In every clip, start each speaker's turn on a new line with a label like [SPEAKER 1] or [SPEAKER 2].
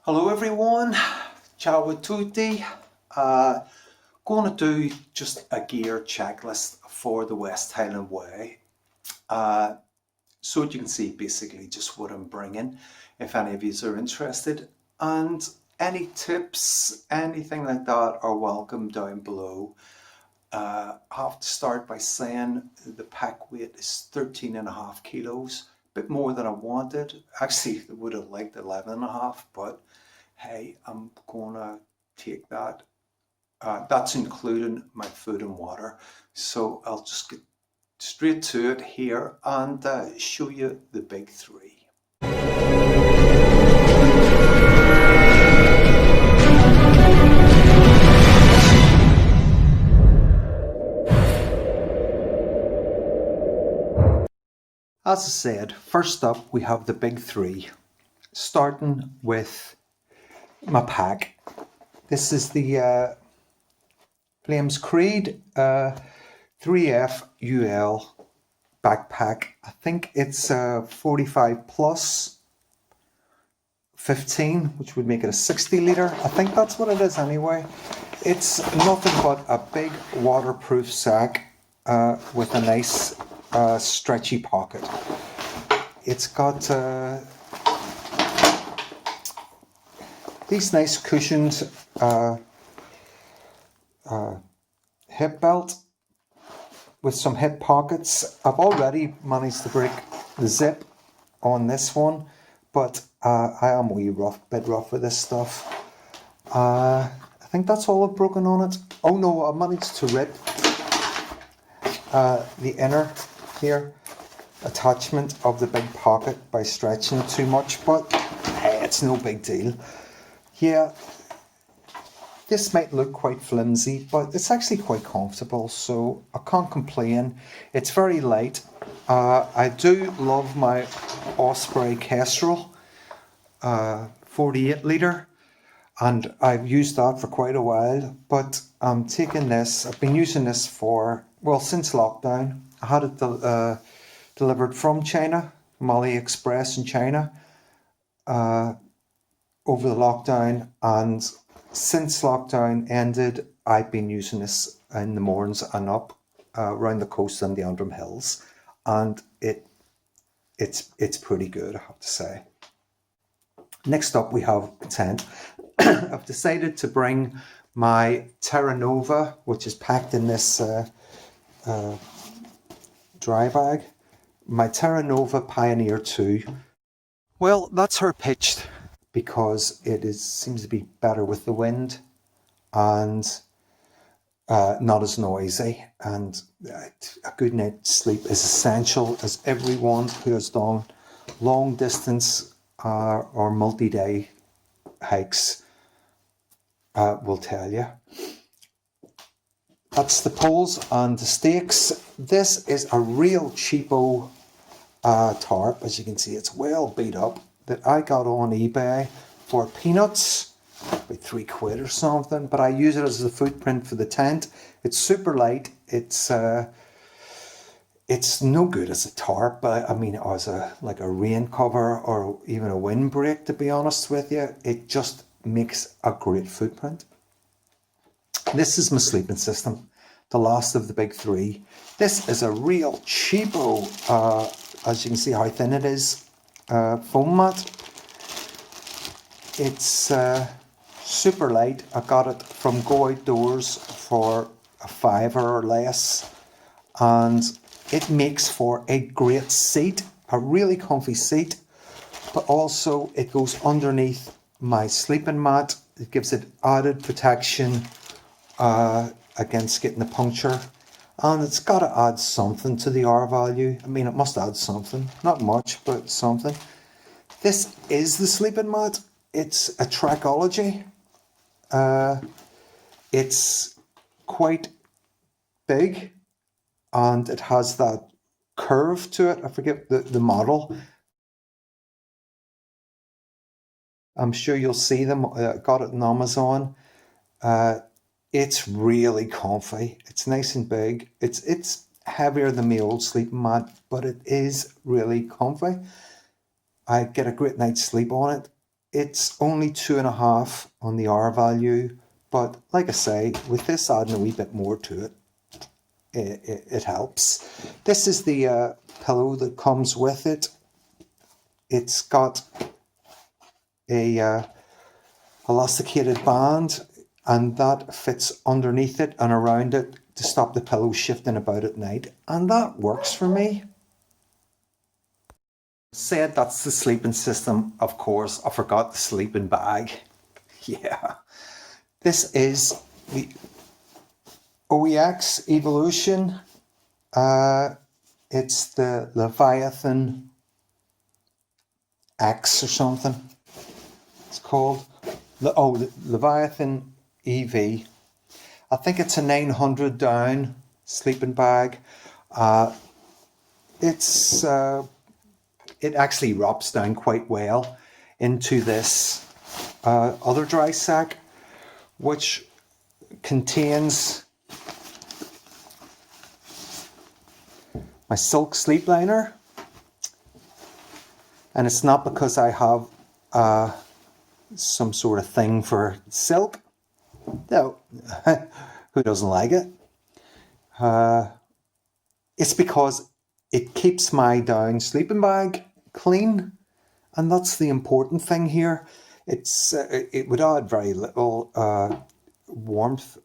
[SPEAKER 1] Hello everyone, ciao a tutti. Going to do just a gear checklist for the West Highland Way. So you can see basically just what I'm bringing if any of you are interested, and any tips, anything like that are welcome down below. I have to start by saying the pack weight is 13.5 kilos, a bit more than I wanted. Actually, I would have liked 11.5, but hey, I'm gonna take that. That's including my food and water. So I'll just get straight to it here and show you the big three. As I said, first up we have the big three, starting with my pack. This is the Flames Creed 3F UL backpack. I think it's 45 plus 15, which would make it a 60 litre. I think that's what it is anyway. It's nothing but a big waterproof sack with a nice stretchy pocket. It's got these nice cushioned hip belt with some hip pockets. I've already managed to break the zip on this one, but I am a bit rough with this stuff. I think that's all I've broken on it. Oh no, I managed to rip the inner here attachment of the big pocket by stretching it too much, but hey, it's no big deal. Yeah, this might look quite flimsy, but it's actually quite comfortable, so I can't complain. It's very light. I do love my Osprey Kestrel 48 litre, and I've used that for quite a while, but I'm taking this. I've been using this for, well, since lockdown. I had it delivered from China, from AliExpress in China, over the lockdown, and since lockdown ended, I've been using this in the mornings and up around the coast and the Antrim Hills, and it's pretty good, I have to say. Next up we have a tent. I've decided to bring my Terra Nova, which is packed in this dry bag, my Terra Nova Pioneer 2. Well, that's her pitched because it seems to be better with the wind and not as noisy, and a good night's sleep is essential, as everyone who has done long distance or multi-day hikes will tell you. That's the poles and the stakes. This is a real cheapo tarp. As you can see, it's well beat up, that I got on eBay for peanuts, about £3 or something, but I use it as a footprint for the tent. It's super light. It's no good as a tarp, but I mean as like a rain cover or even a windbreak, to be honest with you. It just makes a great footprint. This is my sleeping system, the last of the big three. This is a real cheapo, as you can see how thin it is, foam mat. It's super light. I got it from Go Outdoors for a £5 or less, and it makes for a great seat, a really comfy seat, but also it goes underneath my sleeping mat. It gives it added protection against getting a puncture, and it's got to add something to the R value. I mean, it must add something, not much, but something. This is the sleeping mat. It's a Trackology. It's quite big, and it has that curve to it. I forget the model. I'm sure you'll see them. Got it on Amazon. It's really comfy. It's nice and big. It's heavier than my old sleeping mat, but it is really comfy. I get a great night's sleep on it. It's only 2.5 on the R value, but like I say, with this adding a wee bit more to it, it helps. This is the pillow that comes with it. It's got a elasticated band, and that fits underneath it and around it to stop the pillow shifting about at night, and that works for me. Said that's the sleeping system, of course, I forgot the sleeping bag. Yeah, this is the OEX Evolution. It's the Leviathan X or something it's called. The Leviathan EV. I think it's a 900 down sleeping bag. It actually wraps down quite well into this other dry sack, which contains my silk sleep liner. And it's not because I have some sort of thing for silk. No, who doesn't like it? It's because it keeps my down sleeping bag clean, and that's the important thing here. It would add very little warmth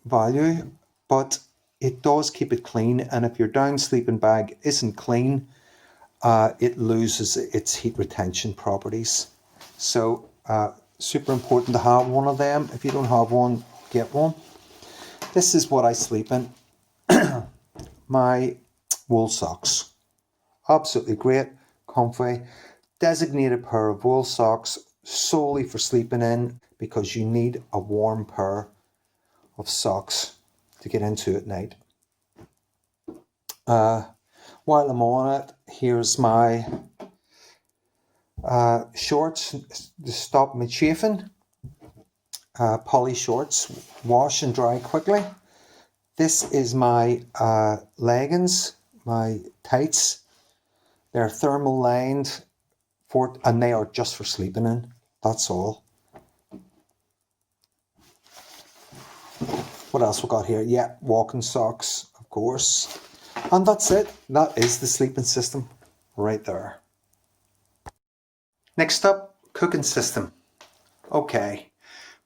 [SPEAKER 1] value, but it does keep it clean, and if your down sleeping bag isn't clean, it loses its heat retention properties. So super important to have one of them. If you don't have one, get one. This is what I sleep in. My wool socks. Absolutely great, comfy. Designated pair of wool socks solely for sleeping in, because you need a warm pair of socks to get into at night. While I'm on it, here's my shorts to stop me chafing. Poly shorts, wash and dry quickly. This is my leggings, my tights. They're thermal lined, and they are just for sleeping in. That's all. What else we got here? Yeah, walking socks, of course. And that's it. That is the sleeping system right there. Next up, cooking system. Okay,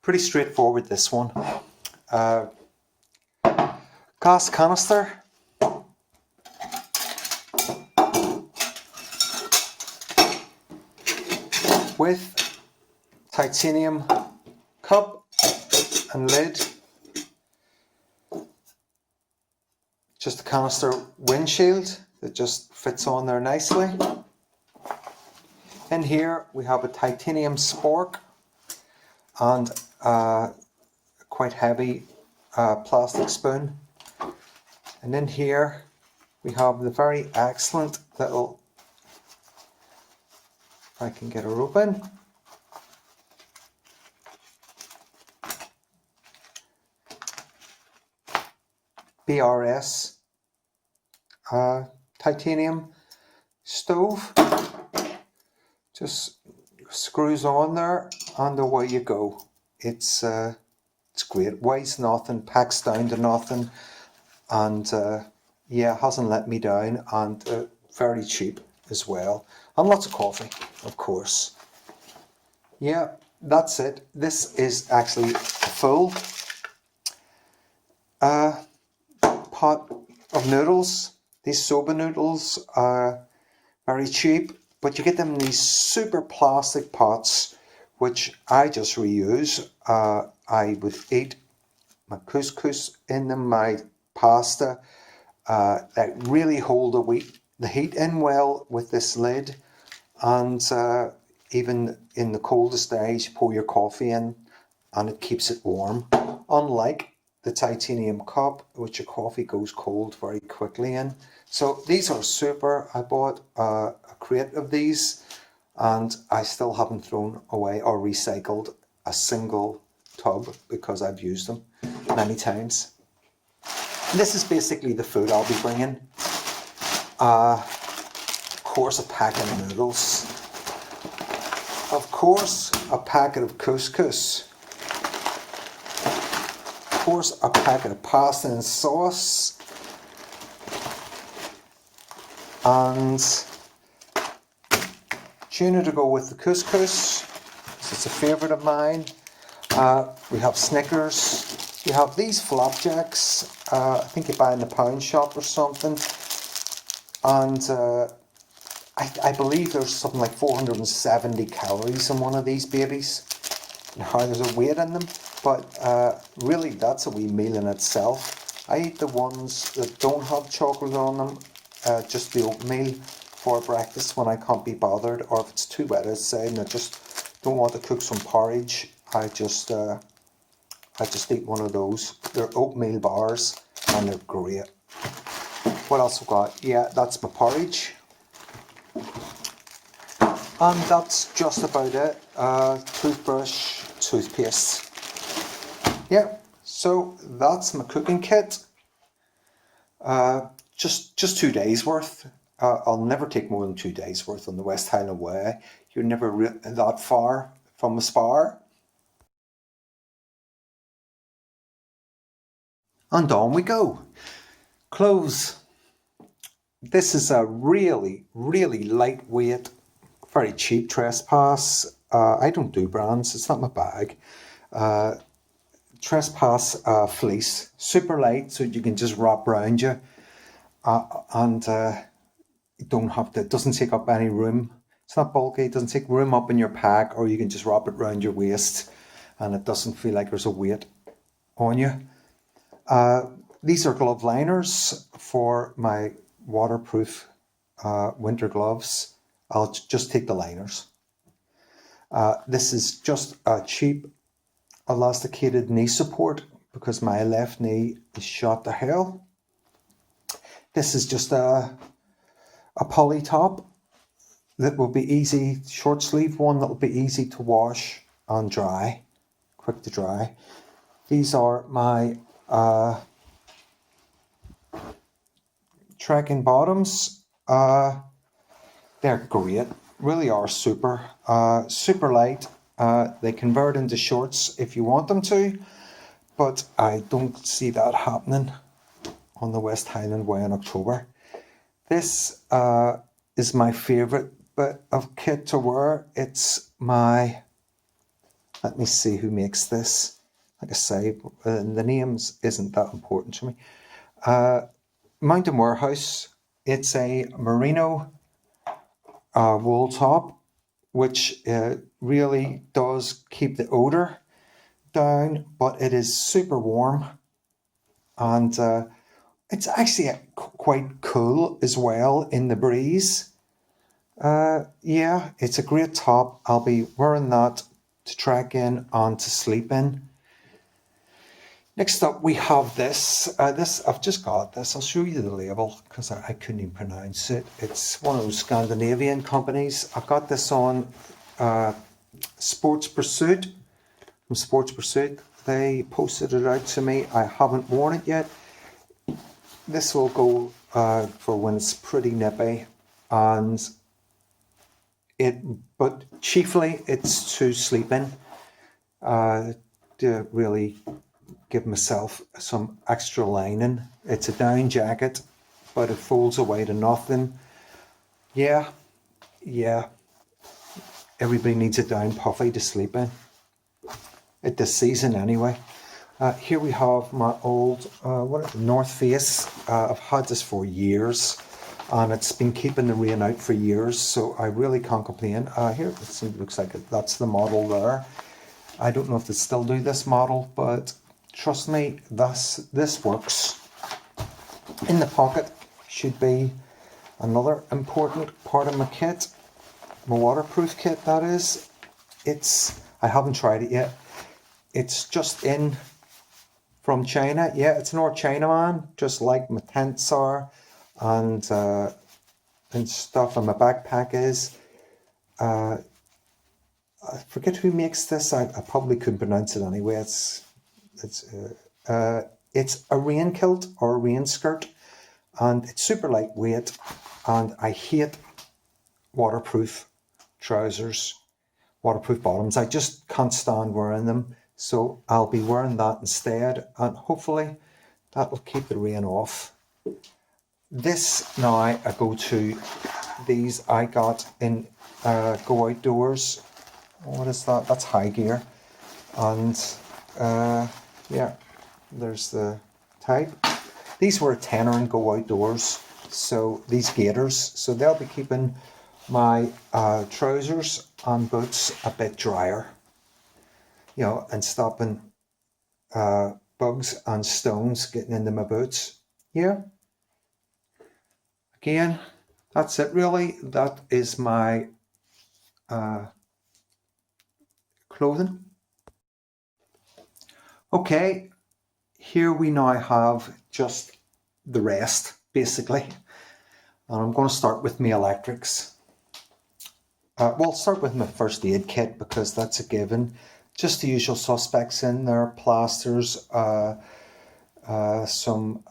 [SPEAKER 1] pretty straightforward this one. Gas canister. With titanium cup and lid. Just a canister windshield that just fits on there nicely. In here we have a titanium spork and a quite heavy plastic spoon. And in here we have the very excellent little, if I can get her open, BRS titanium stove. Just screws on there and away you go. It's great. Weighs nothing, packs down to nothing, and yeah, hasn't let me down, and very cheap as well. And lots of coffee, of course. Yeah, that's it. This is actually a full pot of noodles. These soba noodles are very cheap, but you get them in these super plastic pots, which I just reuse. I would eat my couscous in them, my pasta, that really hold the heat in well with this lid. And even in the coldest days, you pour your coffee in and it keeps it warm. Unlike the titanium cup, which your coffee goes cold very quickly in. So these are super. I bought a crate of these and I still haven't thrown away or recycled a single tub because I've used them many times. And this is basically the food I'll be bringing. Of course, a pack of noodles. Of course, a packet of couscous. Of course, a packet of pasta and sauce. And tuna to go with the couscous. It's a favourite of mine. We have Snickers. We have these flapjacks. I think you buy in the pound shop or something. And I believe there's something like 470 calories in one of these babies. Now there's a weight in them, but really that's a wee meal in itself. I eat the ones that don't have chocolate on them, just the oatmeal for breakfast when I can't be bothered, or if it's too wet outside and I just don't want to cook some porridge, I just eat one of those. They're oatmeal bars and they're great. What else I've got? Yeah, that's my porridge. And that's just about it. Toothbrush, toothpaste. Yeah, so that's my cooking kit. Just 2 days worth. I'll never take more than 2 days worth on the West Highland Way. You're never that far from a spar. And on we go. Clothes. This is a really, really lightweight, very cheap Trespass. I don't do brands, it's not my bag. Trespass fleece, super light, so you can just wrap around you, and you don't have to. It doesn't take up any room. It's not bulky. It doesn't take room up in your pack, or you can just wrap it around your waist, and it doesn't feel like there's a weight on you. These are glove liners for my waterproof winter gloves. I'll just take the liners. This is just a cheap elasticated knee support because my left knee is shot to hell. This is just a poly top that will be easy, short sleeve one that will be easy to wash and dry, quick to dry. These are my trekking bottoms. They're great, really are super light. They convert into shorts if you want them to, but I don't see that happening on the West Highland Way in October. This is my favourite bit of kit to wear. It's my, let me see who makes this. Like I say, the names isn't that important to me. Mountain Warehouse. It's a merino wool top, which really does keep the odour down, but it is super warm, and it's actually quite cool as well in the breeze. Yeah, it's a great top. I'll be wearing that to trek in and to sleep in. Next up we have this. I've just got this. I'll show you the label because I couldn't even pronounce it. It's one of those Scandinavian companies. I got this on Sports Pursuit, from Sports Pursuit. They posted it out to me. I haven't worn it yet. This will go for when it's pretty nippy, and but chiefly it's to sleep in, to really give myself some extra lining. It's a down jacket, but it folds away to nothing. Yeah, everybody needs a down puffy to sleep in at this season anyway. Here we have my old North Face. I've had this for years, and it's been keeping the rain out for years, so I really can't complain. Here, it looks like that's the model there. I don't know if they still do this model, but trust me, this works. In the pocket should be another important part of my kit, my waterproof kit, that is. I haven't tried it yet. It's just in from China. Yeah, it's North China, man, just like my tents are, and stuff, and my backpack is. I forget who makes this. I probably couldn't pronounce it anyway. It's a rain kilt or a rain skirt, and it's super lightweight, and I hate waterproof trousers. waterproof bottoms. I just can't stand wearing them, so I'll be wearing that instead, and hopefully that will keep the rain off. This now I go to, these I got in Go Outdoors. What is that? That's High Gear. And yeah, there's the type. These were a tenner in Go Outdoors, so these gaiters, so they'll be keeping my trousers and boots a bit drier, you know, and stopping bugs and stones getting into my boots. Yeah, again, that's it really. That is my clothing. Okay, here we now have just the rest, basically. And I'm going to start with my electrics. Well, I'll start with my first aid kit because that's a given. Just the usual suspects in there: plasters, some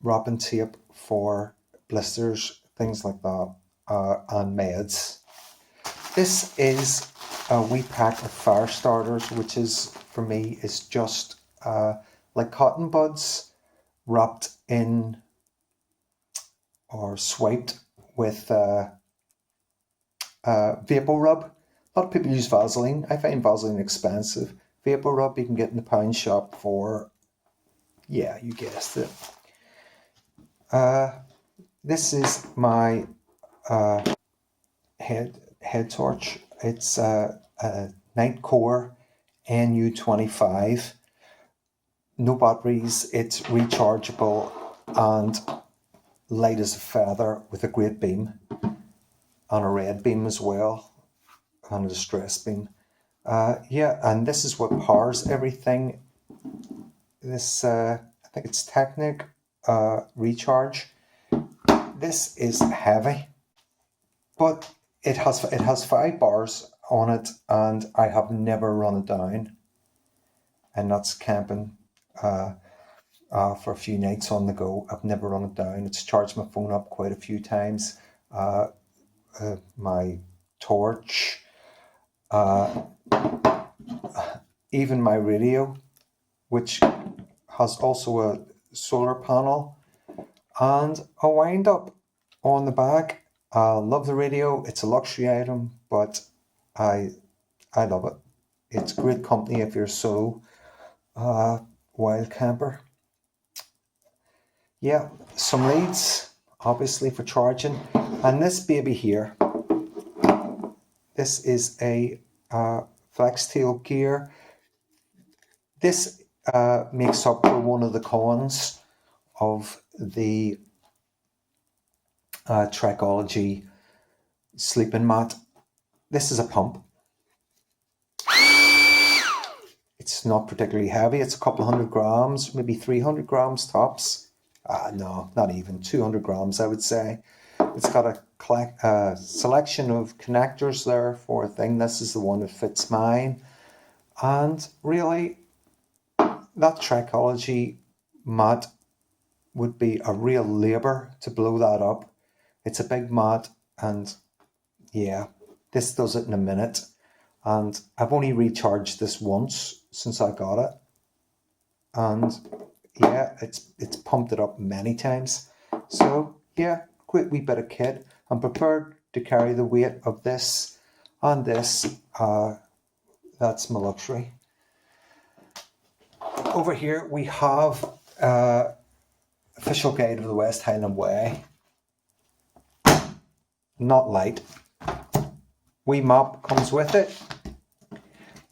[SPEAKER 1] wrapping tape for blisters, things like that, and meds. This is a wee pack of fire starters, which is, for me, is just like cotton buds wrapped in or swiped with Vapor Rub. A lot of people use Vaseline. I find Vaseline expensive. Vapor Rub you can get in the pound shop for, yeah, you guessed it. This is my head torch. It's a Night Core NU25. No batteries. It's rechargeable and light as a feather with a great beam and a red beam as well and a distress beam. Yeah, and this is what powers everything. This I think it's Technic Recharge. This is heavy, but it has 5 bars on it, and I have never run it down. And that's camping for a few nights on the go. I've never run it down. It's charged my phone up quite a few times. My torch, even my radio, which has also a solar panel, and a wind up on the back. I love the radio. It's a luxury item, but I love it. It's great company if you're a solo wild camper. Yeah, some leads, obviously, for charging. And this baby here, this is a flex tail gear. This makes up for one of the cons of the Trekology sleeping mat. This is a pump. It's not particularly heavy. It's a couple of 100 grams, maybe 300 grams tops. No, not even 200 grams, I would say. It's got a selection of connectors there for a thing. This is the one that fits mine. And really, that Trekology mat would be a real labour to blow that up. It's a big mat, and yeah, this does it in a minute. And I've only recharged this once since I got it. And yeah, it's pumped it up many times. So yeah, quick wee bit of kit. I'm prepared to carry the weight of this and this. That's my luxury. Over here we have official guide of the West Highland Way. Not light. Wee map comes with it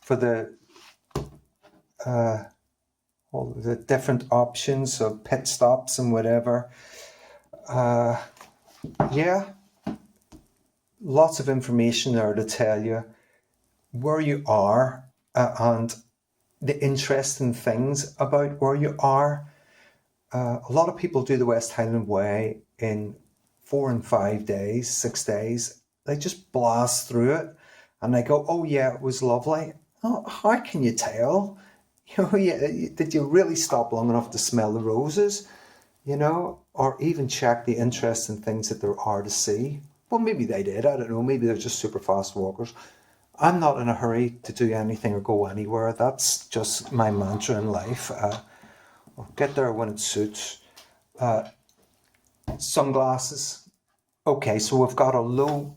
[SPEAKER 1] for all the different options of pit stops and whatever. Yeah, lots of information there to tell you where you are and the interesting things about where you are. A lot of people do the West Highland Way in 4 and 5 days, 6 days. They just blast through it and they go, oh yeah, it was lovely. Oh, how can you tell? You know, yeah, did you really stop long enough to smell the roses? You know, or even check the interesting things that there are to see? Well, maybe they did. I don't know. Maybe they're just super fast walkers. I'm not in a hurry to do anything or go anywhere. That's just my mantra in life. I'll get there when it suits. Sunglasses. Okay, so we've got a low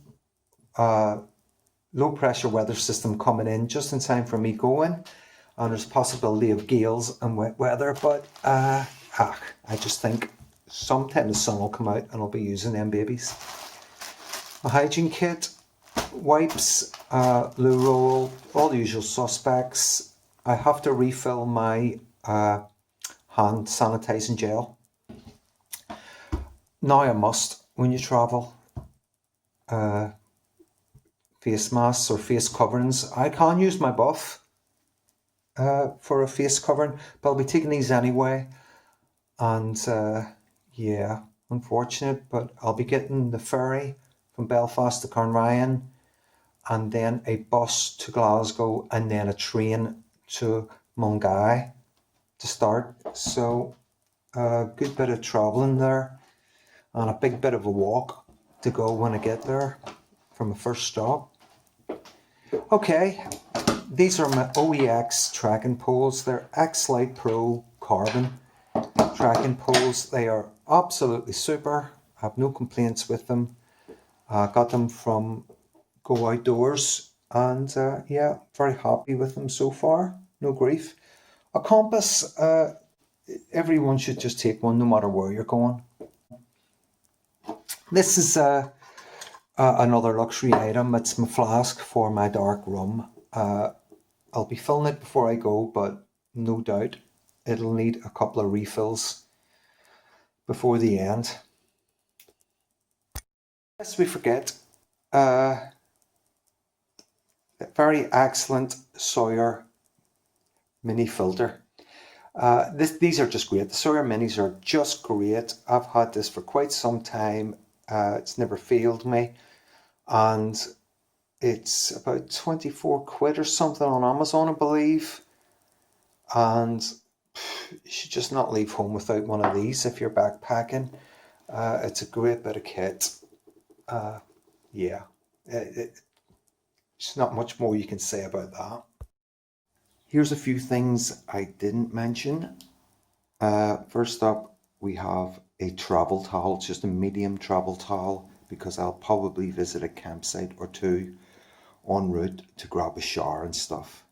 [SPEAKER 1] pressure weather system coming in just in time for me going, and there's a possibility of gales and wet weather, but I just think sometime the sun will come out and I'll be using them babies. A hygiene kit, wipes, loo roll, all the usual suspects. I have to refill my hand sanitizing gel. Now a must when you travel. Face masks or face coverings. I can't use my buff for a face covering, but I'll be taking these anyway. And yeah, unfortunate, but I'll be getting the ferry from Belfast to Carnryan, and then a bus to Glasgow, and then a train to Mungai to start. So a good bit of travelling there, and a big bit of a walk to go when I get there from the first stop. Okay, these are my OEX tracking poles. They're X-Lite Pro carbon tracking poles. They are absolutely super. I have no complaints with them. Got them from Go Outdoors, and yeah, very happy with them so far. No grief. A compass, everyone should just take one no matter where you're going. This is another luxury item. It's my flask for my dark rum. I'll be filling it before I go, but no doubt it'll need a couple of refills before the end. Lest we forget, a very excellent Sawyer mini filter. These are just great. The Sawyer minis are just great. I've had this for quite some time. It's never failed me, and it's about 24 quid or something on Amazon, I believe. And you should just not leave home without one of these if you're backpacking. It's a great bit of kit. Yeah, there's not much more you can say about that. Here's a few things I didn't mention. First up, we have a travel towel, just a medium travel towel, because I'll probably visit a campsite or two en route to grab a shower and stuff.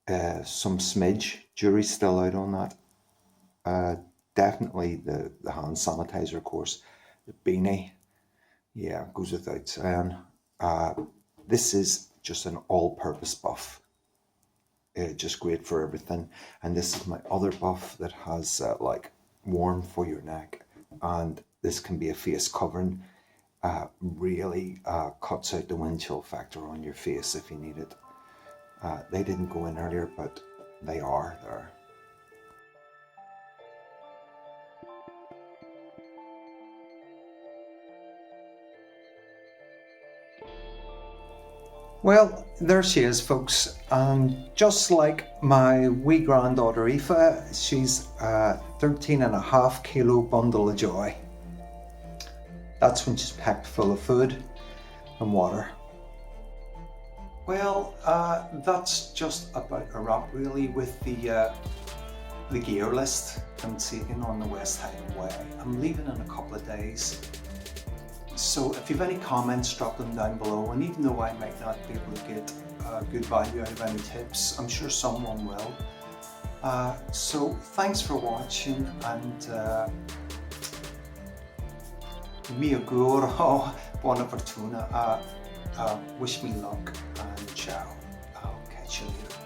[SPEAKER 1] Some smidge, jury's still out on that. Definitely the hand sanitizer, of course. The beanie, yeah, goes without saying. This is just an all-purpose buff. Just great for everything. And this is my other buff that has like warm for your neck, and this can be a face covering. Really cuts out the wind chill factor on your face if you need it. They didn't go in earlier, but they are there. Well, there she is, folks. Just like my wee granddaughter Aoife, she's a 13.5 kilo bundle of joy. That's when she's packed full of food and water. Well, that's just about a wrap really with the gear list I'm taking on the West Highland Way. I'm leaving in a couple of days. So if you have any comments, drop them down below, and even though I might not be able to get good value out of any tips, I'm sure someone will. So thanks for watching, and mi auguro buona fortuna, wish me luck, and ciao. I'll catch you later.